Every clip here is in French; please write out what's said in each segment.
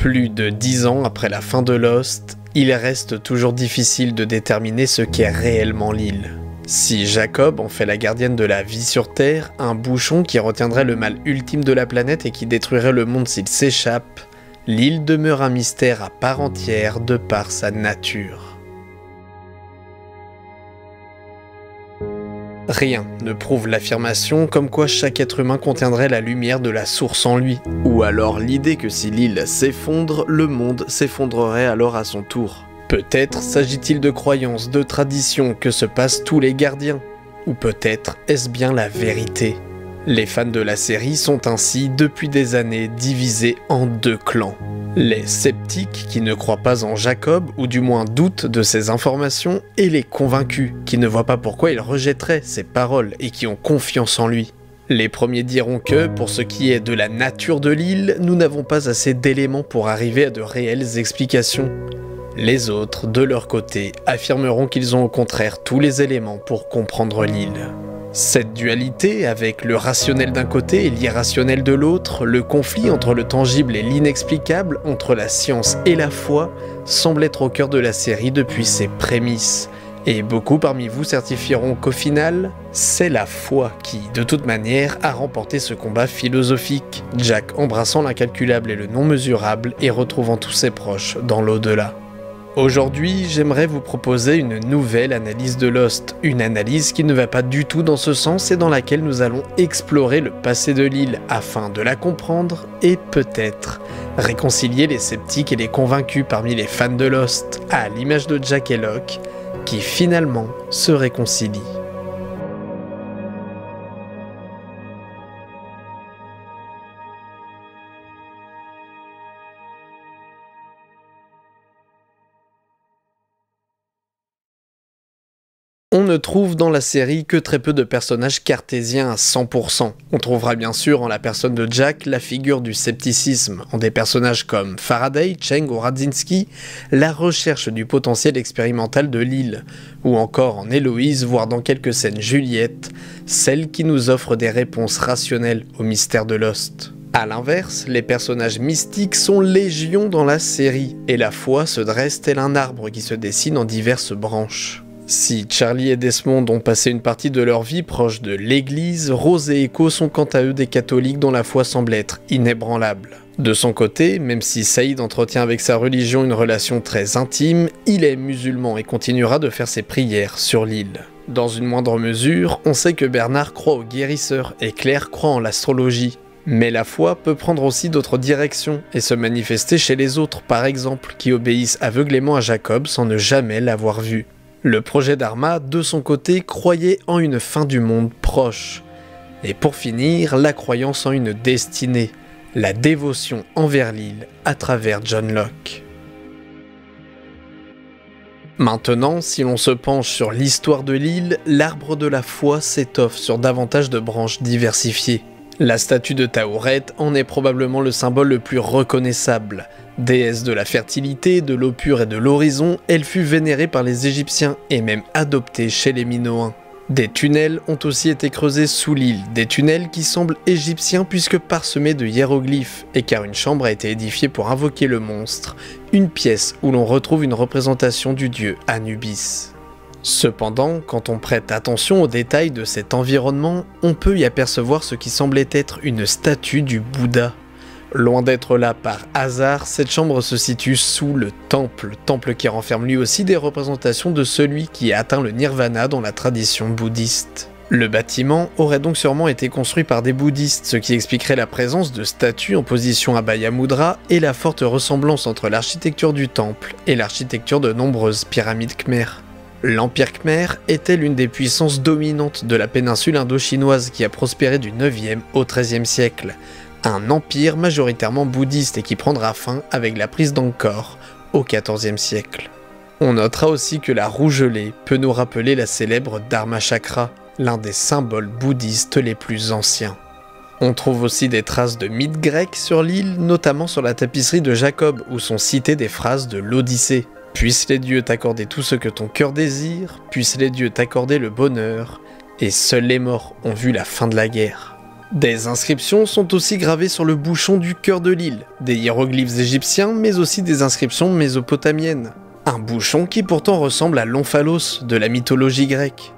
Plus de 10 ans après la fin de Lost, il reste toujours difficile de déterminer ce qu'est réellement l'île. Si Jacob en fait la gardienne de la vie sur Terre, un bouchon qui retiendrait le mal ultime de la planète et qui détruirait le monde s'il s'échappe, l'île demeure un mystère à part entière de par sa nature. Rien ne prouve l'affirmation comme quoi chaque être humain contiendrait la lumière de la source en lui, ou alors l'idée que si l'île s'effondre, le monde s'effondrerait alors à son tour. Peut-être s'agit-il de croyances, de traditions que se passent tous les gardiens, ou peut-être est-ce bien la vérité. Les fans de la série sont ainsi depuis des années divisés en deux clans. Les sceptiques qui ne croient pas en Jacob, ou du moins doutent de ses informations, et les convaincus qui ne voient pas pourquoi il rejetterait ses paroles et qui ont confiance en lui. Les premiers diront que, pour ce qui est de la nature de l'île, nous n'avons pas assez d'éléments pour arriver à de réelles explications. Les autres, de leur côté, affirmeront qu'ils ont au contraire tous les éléments pour comprendre l'île. Cette dualité, avec le rationnel d'un côté et l'irrationnel de l'autre, le conflit entre le tangible et l'inexplicable, entre la science et la foi, semble être au cœur de la série depuis ses prémices. Et beaucoup parmi vous certifieront qu'au final, c'est la foi qui, de toute manière, a remporté ce combat philosophique, Jack embrassant l'incalculable et le non mesurable et retrouvant tous ses proches dans l'au-delà. Aujourd'hui, j'aimerais vous proposer une nouvelle analyse de Lost, une analyse qui ne va pas du tout dans ce sens et dans laquelle nous allons explorer le passé de l'île afin de la comprendre et peut-être réconcilier les sceptiques et les convaincus parmi les fans de Lost, à l'image de Jack et Locke, qui finalement se réconcilient. On ne trouve dans la série que très peu de personnages cartésiens à 100%. On trouvera bien sûr en la personne de Jack la figure du scepticisme, en des personnages comme Faraday, Cheng ou Radzinski, la recherche du potentiel expérimental de l'île, ou encore en Héloïse, voire dans quelques scènes Juliette, celle qui nous offre des réponses rationnelles au mystère de Lost. A l'inverse, les personnages mystiques sont légion dans la série, et la foi se dresse tel un arbre qui se dessine en diverses branches. Si Charlie et Desmond ont passé une partie de leur vie proche de l'église, Rose et Echo sont quant à eux des catholiques dont la foi semble être inébranlable. De son côté, même si Saïd entretient avec sa religion une relation très intime, il est musulman et continuera de faire ses prières sur l'île. Dans une moindre mesure, on sait que Bernard croit aux guérisseurs et Claire croit en l'astrologie. Mais la foi peut prendre aussi d'autres directions et se manifester chez les autres, par exemple, qui obéissent aveuglément à Jacob sans ne jamais l'avoir vu. Le projet d'Arma, de son côté, croyait en une fin du monde proche. Et pour finir, la croyance en une destinée, la dévotion envers l'île à travers John Locke. Maintenant, si l'on se penche sur l'histoire de l'île, l'arbre de la foi s'étoffe sur davantage de branches diversifiées. La statue de Tauret en est probablement le symbole le plus reconnaissable. Déesse de la fertilité, de l'eau pure et de l'horizon, elle fut vénérée par les Égyptiens et même adoptée chez les Minoens. Des tunnels ont aussi été creusés sous l'île, des tunnels qui semblent égyptiens puisque parsemés de hiéroglyphes, et car une chambre a été édifiée pour invoquer le monstre, une pièce où l'on retrouve une représentation du dieu Anubis. Cependant, quand on prête attention aux détails de cet environnement, on peut y apercevoir ce qui semblait être une statue du Bouddha. Loin d'être là par hasard, cette chambre se situe sous le temple qui renferme lui aussi des représentations de celui qui a atteint le nirvana dans la tradition bouddhiste. Le bâtiment aurait donc sûrement été construit par des bouddhistes, ce qui expliquerait la présence de statues en position Abhaya Mudra et la forte ressemblance entre l'architecture du temple et l'architecture de nombreuses pyramides khmères. L'Empire khmer était l'une des puissances dominantes de la péninsule indo-chinoise qui a prospéré du 9e au 13e siècle. Un empire majoritairement bouddhiste et qui prendra fin avec la prise d'Angkor au XIVe siècle. On notera aussi que la roue gelée peut nous rappeler la célèbre Dharma Chakra, l'un des symboles bouddhistes les plus anciens. On trouve aussi des traces de mythes grecs sur l'île, notamment sur la tapisserie de Jacob où sont citées des phrases de l'Odyssée. Puissent les dieux t'accorder tout ce que ton cœur désire, puissent les dieux t'accorder le bonheur, et seuls les morts ont vu la fin de la guerre. Des inscriptions sont aussi gravées sur le bouchon du cœur de l'île, des hiéroglyphes égyptiens mais aussi des inscriptions mésopotamiennes. Un bouchon qui pourtant ressemble à l'omphalos de la mythologie grecque.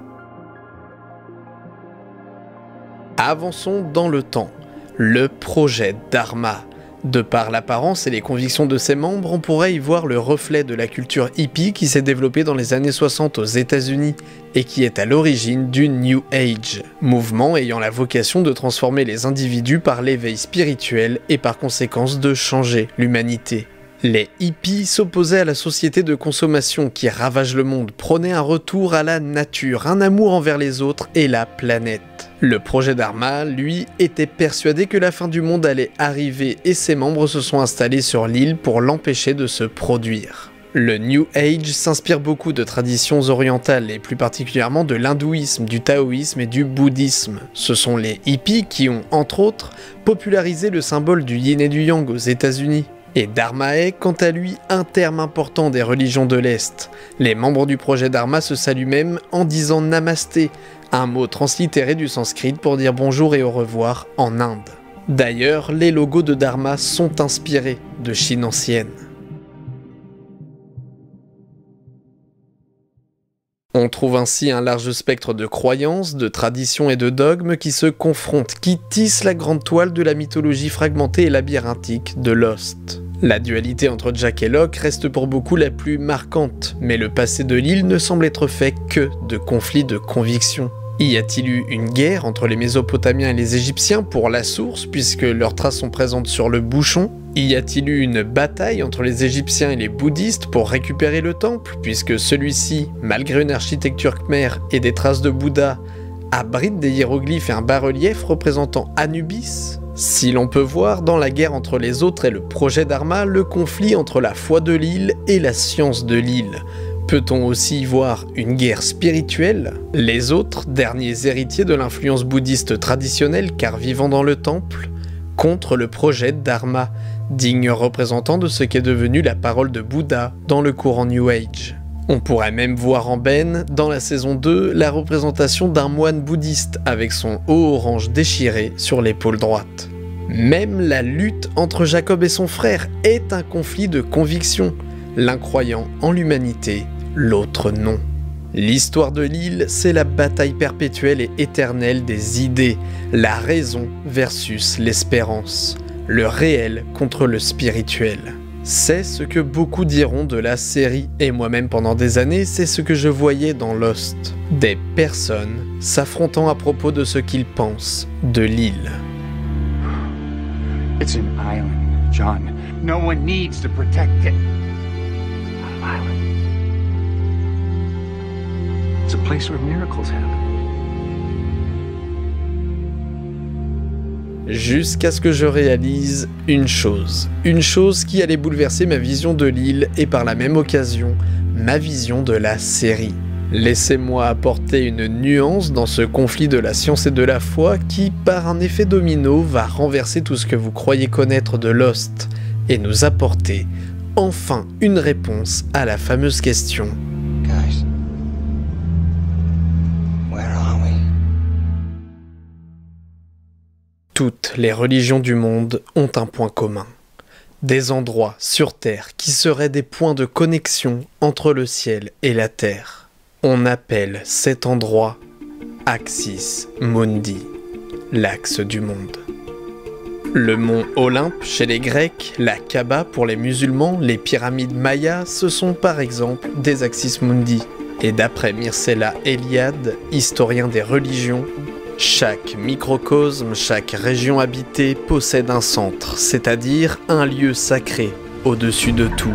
Avançons dans le temps. Le projet Dharma. De par l'apparence et les convictions de ses membres, on pourrait y voir le reflet de la culture hippie qui s'est développée dans les années 60 aux États-Unis et qui est à l'origine du New Age, mouvement ayant la vocation de transformer les individus par l'éveil spirituel et par conséquence de changer l'humanité. Les hippies s'opposaient à la société de consommation qui ravage le monde, prônaient un retour à la nature, un amour envers les autres et la planète. Le projet Dharma, lui, était persuadé que la fin du monde allait arriver et ses membres se sont installés sur l'île pour l'empêcher de se produire. Le New Age s'inspire beaucoup de traditions orientales et plus particulièrement de l'hindouisme, du taoïsme et du bouddhisme. Ce sont les hippies qui ont, entre autres, popularisé le symbole du yin et du yang aux États-Unis. Et Dharma est, quant à lui, un terme important des religions de l'Est. Les membres du projet Dharma se saluent même en disant Namasté, un mot translittéré du sanskrit pour dire bonjour et au revoir en Inde. D'ailleurs, les logos de Dharma sont inspirés de Chine ancienne. On trouve ainsi un large spectre de croyances, de traditions et de dogmes qui se confrontent, qui tissent la grande toile de la mythologie fragmentée et labyrinthique de Lost. La dualité entre Jack et Locke reste pour beaucoup la plus marquante, mais le passé de l'île ne semble être fait que de conflits de convictions. Y a-t-il eu une guerre entre les Mésopotamiens et les Égyptiens pour la source, puisque leurs traces sont présentes sur le bouchon? Y a-t-il eu une bataille entre les Égyptiens et les bouddhistes pour récupérer le temple, puisque celui-ci, malgré une architecture khmer et des traces de Bouddha, abrite des hiéroglyphes et un bas-relief représentant Anubis? Si l'on peut voir dans la guerre entre les autres et le projet Dharma le conflit entre la foi de l'île et la science de l'île, peut-on aussi y voir une guerre spirituelle? Les autres, derniers héritiers de l'influence bouddhiste traditionnelle car vivant dans le temple, contre le projet Dharma, digne représentant de ce qu'est devenu la parole de Bouddha dans le courant New Age. On pourrait même voir en Ben, dans la saison 2, la représentation d'un moine bouddhiste avec son haut orange déchiré sur l'épaule droite. Même la lutte entre Jacob et son frère est un conflit de convictions, l'un croyant en l'humanité, l'autre non. L'histoire de l'île, c'est la bataille perpétuelle et éternelle des idées, la raison versus l'espérance, le réel contre le spirituel. C'est ce que beaucoup diront de la série, et moi-même pendant des années, c'est ce que je voyais dans Lost. Des personnes s'affrontant à propos de ce qu'ils pensent de l'île. It's an island, John. No one needs to protect it. It's not an island. It's a place where miracles happen. Jusqu'à ce que je réalise une chose qui allait bouleverser ma vision de l'île et par la même occasion, ma vision de la série. Laissez-moi apporter une nuance dans ce conflit de la science et de la foi qui, par un effet domino, va renverser tout ce que vous croyez connaître de Lost et nous apporter enfin une réponse à la fameuse question. Guys, where are we? Toutes les religions du monde ont un point commun. Des endroits sur Terre qui seraient des points de connexion entre le ciel et la Terre. On appelle cet endroit Axis Mundi, l'axe du monde. Le mont Olympe chez les Grecs, la Kaaba pour les musulmans, les pyramides mayas, ce sont par exemple des Axis Mundi. Et d'après Mircea Eliade, historien des religions, chaque microcosme, chaque région habitée possède un centre, c'est-à-dire un lieu sacré, au-dessus de tout.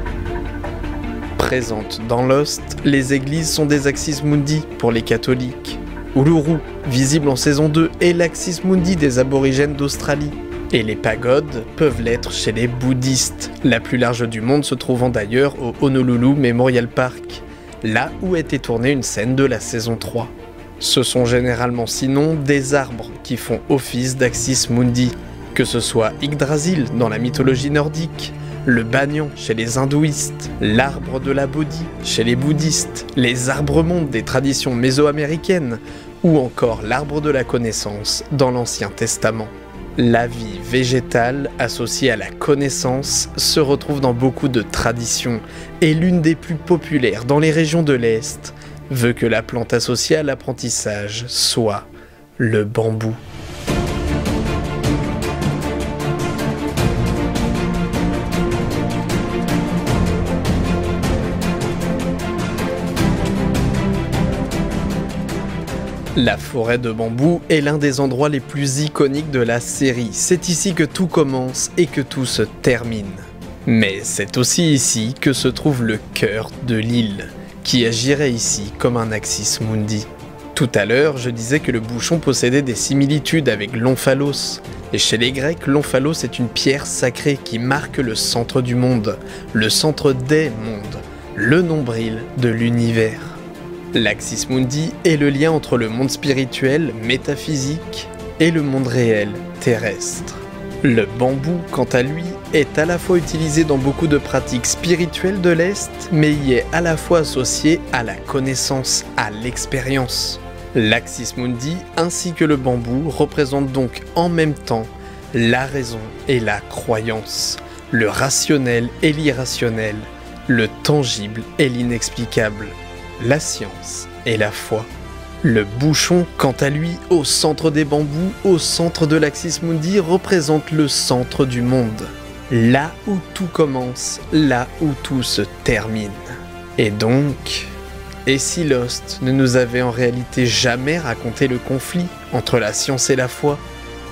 Présentes dans Lost, les églises sont des Axis Mundi pour les catholiques. Uluru, visible en saison 2, est l'Axis Mundi des aborigènes d'Australie. Et les pagodes peuvent l'être chez les bouddhistes, la plus large du monde se trouvant d'ailleurs au Honolulu Memorial Park, là où a été tournée une scène de la saison 3. Ce sont généralement sinon des arbres qui font office d'Axis Mundi, que ce soit Yggdrasil dans la mythologie nordique, le banyan chez les hindouistes, l'arbre de la Bodhi chez les bouddhistes, les arbres-mondes des traditions mésoaméricaines, ou encore l'arbre de la connaissance dans l'Ancien Testament. La vie végétale, associée à la connaissance, se retrouve dans beaucoup de traditions, et l'une des plus populaires dans les régions de l'Est veut que la plante associée à l'apprentissage soit le bambou. La forêt de bambou est l'un des endroits les plus iconiques de la série. C'est ici que tout commence et que tout se termine. Mais c'est aussi ici que se trouve le cœur de l'île, qui agirait ici comme un Axis Mundi. Tout à l'heure, je disais que le bouchon possédait des similitudes avec l'omphalos. Et chez les Grecs, l'omphalos est une pierre sacrée qui marque le centre du monde, le centre des mondes, le nombril de l'univers. L'Axis Mundi est le lien entre le monde spirituel, métaphysique, et le monde réel, terrestre. Le bambou, quant à lui, est à la fois utilisé dans beaucoup de pratiques spirituelles de l'Est, mais y est à la fois associé à la connaissance, à l'expérience. L'Axis Mundi, ainsi que le bambou, représentent donc en même temps la raison et la croyance, le rationnel et l'irrationnel, le tangible et l'inexplicable, la science et la foi. Le bouchon, quant à lui, au centre des bambous, au centre de l'Axis Mundi, représente le centre du monde. Là où tout commence, là où tout se termine. Et donc, et si Lost ne nous avait en réalité jamais raconté le conflit entre la science et la foi?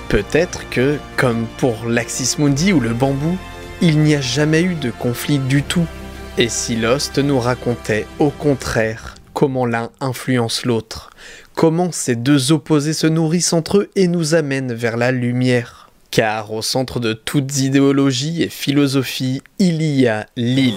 Peut-être que, comme pour l'Axis Mundi ou le bambou, il n'y a jamais eu de conflit du tout. Et si Lost nous racontait, au contraire, comment l'un influence l'autre, comment ces deux opposés se nourrissent entre eux et nous amènent vers la lumière. Car au centre de toutes idéologies et philosophies, il y a l'île.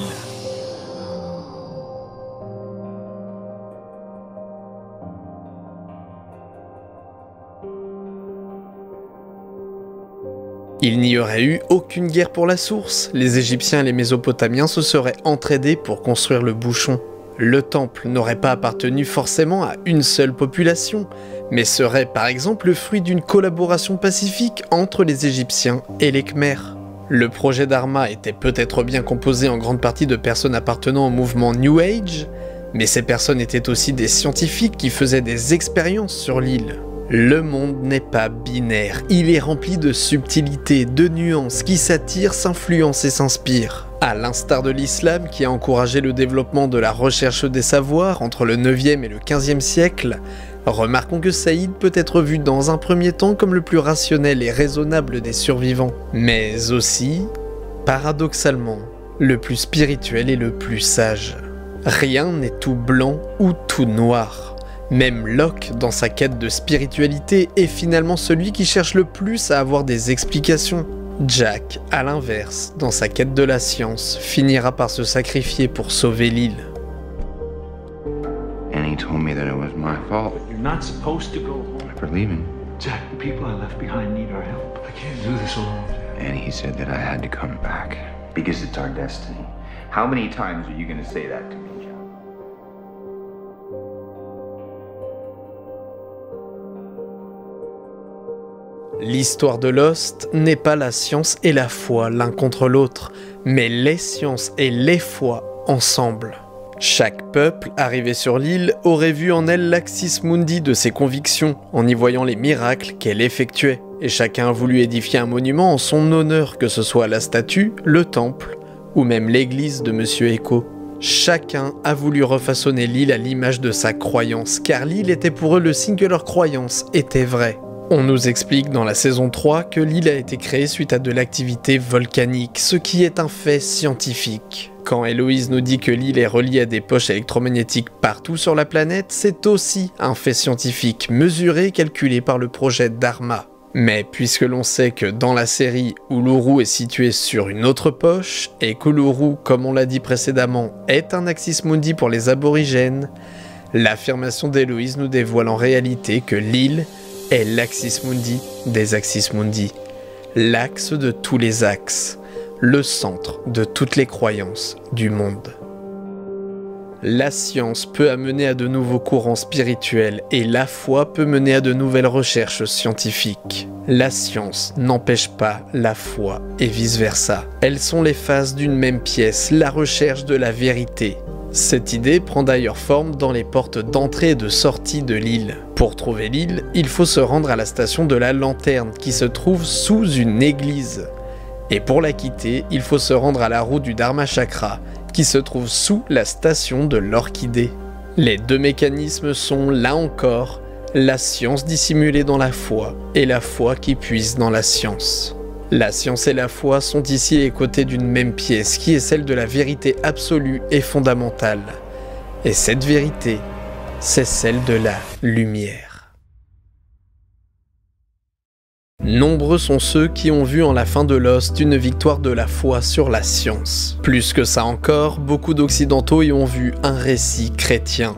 Il n'y aurait eu aucune guerre pour la source, les Égyptiens et les Mésopotamiens se seraient entraidés pour construire le bouchon. Le temple n'aurait pas appartenu forcément à une seule population, mais serait par exemple le fruit d'une collaboration pacifique entre les Égyptiens et les Khmers. Le projet d'Arma était peut-être bien composé en grande partie de personnes appartenant au mouvement New Age, mais ces personnes étaient aussi des scientifiques qui faisaient des expériences sur l'île. Le monde n'est pas binaire, il est rempli de subtilités, de nuances qui s'attirent, s'influencent et s'inspirent. À l'instar de l'islam qui a encouragé le développement de la recherche des savoirs entre le 9e et le 15e siècle, remarquons que Saïd peut être vu dans un premier temps comme le plus rationnel et raisonnable des survivants, mais aussi, paradoxalement, le plus spirituel et le plus sage. Rien n'est tout blanc ou tout noir. Même Locke, dans sa quête de spiritualité, est finalement celui qui cherche le plus à avoir des explications. Jack, à l'inverse, dans sa quête de la science, finira par se sacrifier pour sauver l'île. Annie told me that it was my fault You're not supposed to go home. for leaving. Jack, the people I left behind need our help. I can't do this alone. Annie said that I had to come back. Because it's our destiny. How many times are you going to say that to me, John? L'histoire de Lost n'est pas la science et la foi l'un contre l'autre, mais les sciences et les foi ensemble. Chaque peuple arrivé sur l'île aurait vu en elle l'Axis Mundi de ses convictions, en y voyant les miracles qu'elle effectuait, et chacun a voulu édifier un monument en son honneur, que ce soit la statue, le temple, ou même l'église de Monsieur Echo. Chacun a voulu refaçonner l'île à l'image de sa croyance, car l'île était pour eux le signe que leur croyance était vraie. On nous explique dans la saison 3 que l'île a été créée suite à de l'activité volcanique, ce qui est un fait scientifique. Quand Héloïse nous dit que l'île est reliée à des poches électromagnétiques partout sur la planète, c'est aussi un fait scientifique, mesuré et calculé par le projet Dharma. Mais puisque l'on sait que dans la série, Uluru est situé sur une autre poche, et qu'Uluru, comme on l'a dit précédemment, est un Axis Mundi pour les aborigènes, l'affirmation d'Héloïse nous dévoile en réalité que l'île est l'Axis Mundi des Axis Mundi, l'axe de tous les axes, le centre de toutes les croyances du monde. La science peut amener à de nouveaux courants spirituels et la foi peut mener à de nouvelles recherches scientifiques. La science n'empêche pas la foi et vice-versa. Elles sont les faces d'une même pièce, la recherche de la vérité. Cette idée prend d'ailleurs forme dans les portes d'entrée et de sortie de l'île. Pour trouver l'île, il faut se rendre à la station de la Lanterne qui se trouve sous une église. Et pour la quitter, il faut se rendre à la roue du Dharma Chakra qui se trouve sous la station de l'Orchidée. Les deux mécanismes sont, là encore, la science dissimulée dans la foi et la foi qui puise dans la science. La science et la foi sont ici les côtés d'une même pièce qui est celle de la vérité absolue et fondamentale. Et cette vérité, c'est celle de la lumière. Nombreux sont ceux qui ont vu en la fin de Lost une victoire de la foi sur la science. Plus que ça encore, beaucoup d'occidentaux y ont vu un récit chrétien.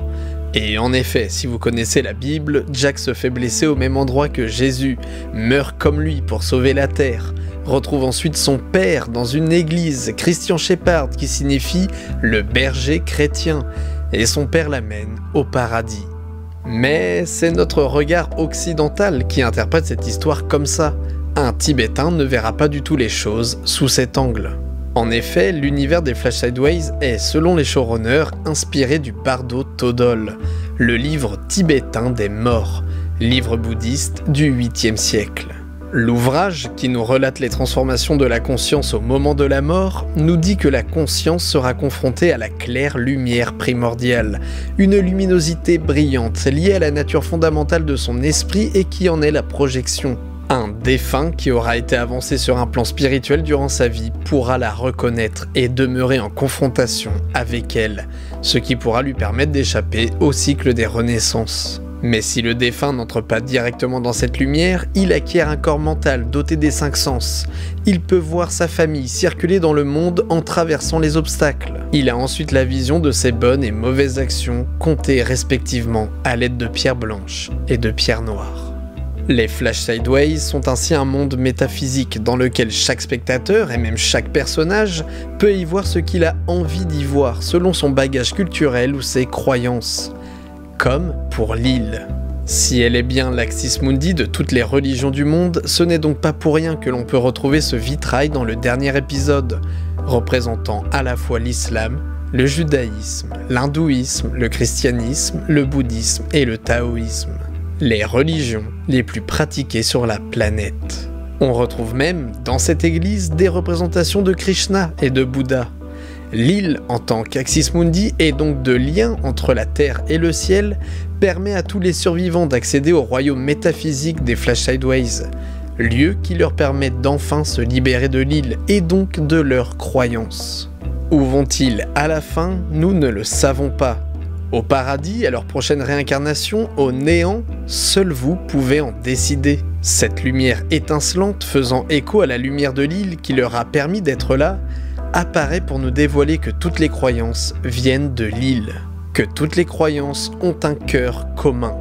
Et en effet, si vous connaissez la Bible, Jack se fait blesser au même endroit que Jésus, meurt comme lui pour sauver la terre, retrouve ensuite son père dans une église, Christian Shepherd, qui signifie le berger chrétien, et son père l'amène au paradis. Mais c'est notre regard occidental qui interprète cette histoire comme ça. Un Tibétain ne verra pas du tout les choses sous cet angle. En effet, l'univers des Flash Sideways est, selon les showrunners, inspiré du Bardo Thodol, le livre tibétain des morts, livre bouddhiste du 8e siècle. L'ouvrage, qui nous relate les transformations de la conscience au moment de la mort, nous dit que la conscience sera confrontée à la claire lumière primordiale, une luminosité brillante liée à la nature fondamentale de son esprit et qui en est la projection. Un défunt qui aura été avancé sur un plan spirituel durant sa vie pourra la reconnaître et demeurer en confrontation avec elle, ce qui pourra lui permettre d'échapper au cycle des renaissances. Mais si le défunt n'entre pas directement dans cette lumière, il acquiert un corps mental doté des 5 sens. Il peut voir sa famille circuler dans le monde en traversant les obstacles. Il a ensuite la vision de ses bonnes et mauvaises actions, comptées respectivement à l'aide de pierres blanches et de pierres noires. Les Flash Sideways sont ainsi un monde métaphysique dans lequel chaque spectateur, et même chaque personnage, peut y voir ce qu'il a envie d'y voir selon son bagage culturel ou ses croyances. Comme pour l'île. Si elle est bien l'Axis Mundi de toutes les religions du monde, ce n'est donc pas pour rien que l'on peut retrouver ce vitrail dans le dernier épisode, représentant à la fois l'islam, le judaïsme, l'hindouisme, le christianisme, le bouddhisme et le taoïsme. Les religions les plus pratiquées sur la planète. On retrouve même, dans cette église, des représentations de Krishna et de Bouddha. L'île, en tant qu'Axis Mundi, et donc de lien entre la Terre et le ciel, permet à tous les survivants d'accéder au royaume métaphysique des Flash Sideways, lieu qui leur permet d'enfin se libérer de l'île et donc de leurs croyances. Où vont-ils à la fin? Nous ne le savons pas. Au paradis, à leur prochaine réincarnation, au néant, seul vous pouvez en décider. Cette lumière étincelante faisant écho à la lumière de l'île qui leur a permis d'être là, apparaît pour nous dévoiler que toutes les croyances viennent de l'île, que toutes les croyances ont un cœur commun.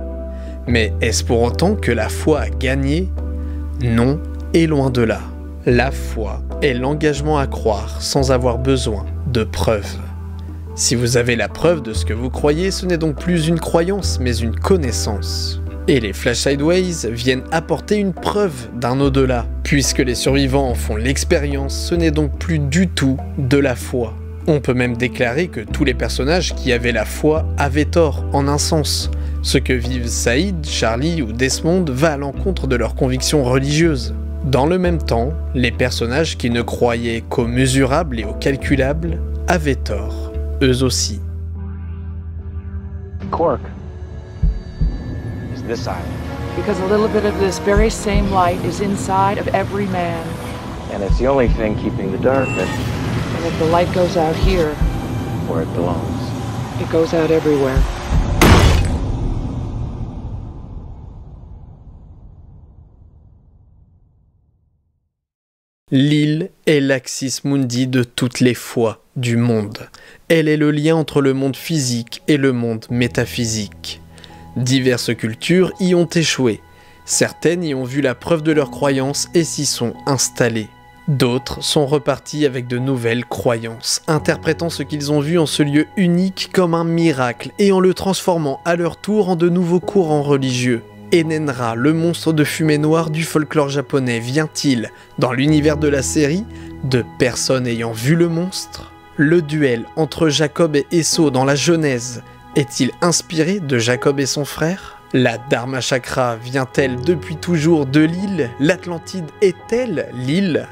Mais est-ce pour autant que la foi a gagné? Non, et loin de là. La foi est l'engagement à croire sans avoir besoin de preuves. Si vous avez la preuve de ce que vous croyez, ce n'est donc plus une croyance, mais une connaissance. Et les Flash Sideways viennent apporter une preuve d'un au-delà. Puisque les survivants en font l'expérience, ce n'est donc plus du tout de la foi. On peut même déclarer que tous les personnages qui avaient la foi avaient tort, en un sens. Ce que vivent Saïd, Charlie ou Desmond va à l'encontre de leurs convictions religieuses. Dans le même temps, les personnages qui ne croyaient qu'au mesurable et au calculable avaient tort, eux aussi. Quark is this island, Because a little bit of this very same light is inside of every man. and it's the only thing keeping the darkness And if the light goes out here, where it belongs. it goes out everywhere. L'île est l'Axis Mundi de toutes les foi du monde. Elle est le lien entre le monde physique et le monde métaphysique. Diverses cultures y ont échoué. Certaines y ont vu la preuve de leurs croyances et s'y sont installées. D'autres sont repartis avec de nouvelles croyances, interprétant ce qu'ils ont vu en ce lieu unique comme un miracle et en le transformant à leur tour en de nouveaux courants religieux. Enenra, le monstre de fumée noire du folklore japonais, vient-il, dans l'univers de la série, de personnes ayant vu le monstre? Le duel entre Jacob et Eso dans la Genèse est-il inspiré de Jacob et son frère? La Dharma Chakra vient-elle depuis toujours de l'île? L'Atlantide est-elle l'île?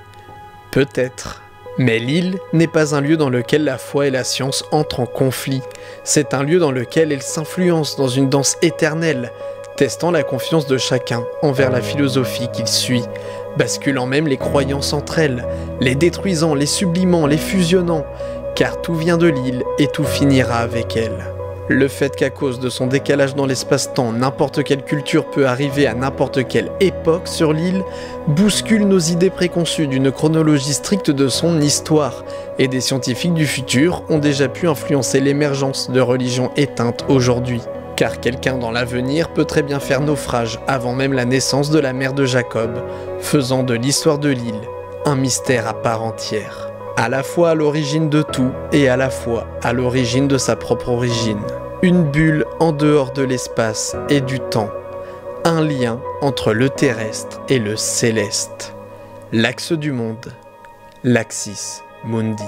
Peut-être. Mais l'île n'est pas un lieu dans lequel la foi et la science entrent en conflit. C'est un lieu dans lequel elles s'influencent dans une danse éternelle, testant la confiance de chacun envers la philosophie qu'il suit, basculant même les croyances entre elles, les détruisant, les sublimant, les fusionnant, car tout vient de l'île et tout finira avec elle. Le fait qu'à cause de son décalage dans l'espace-temps, n'importe quelle culture peut arriver à n'importe quelle époque sur l'île, bouscule nos idées préconçues d'une chronologie stricte de son histoire, et des scientifiques du futur ont déjà pu influencer l'émergence de religions éteintes aujourd'hui. Car quelqu'un dans l'avenir peut très bien faire naufrage avant même la naissance de la mère de Jacob, faisant de l'histoire de l'île un mystère à part entière. À la fois à l'origine de tout et à la fois à l'origine de sa propre origine. Une bulle en dehors de l'espace et du temps. Un lien entre le terrestre et le céleste. L'axe du monde. L'Axis Mundi.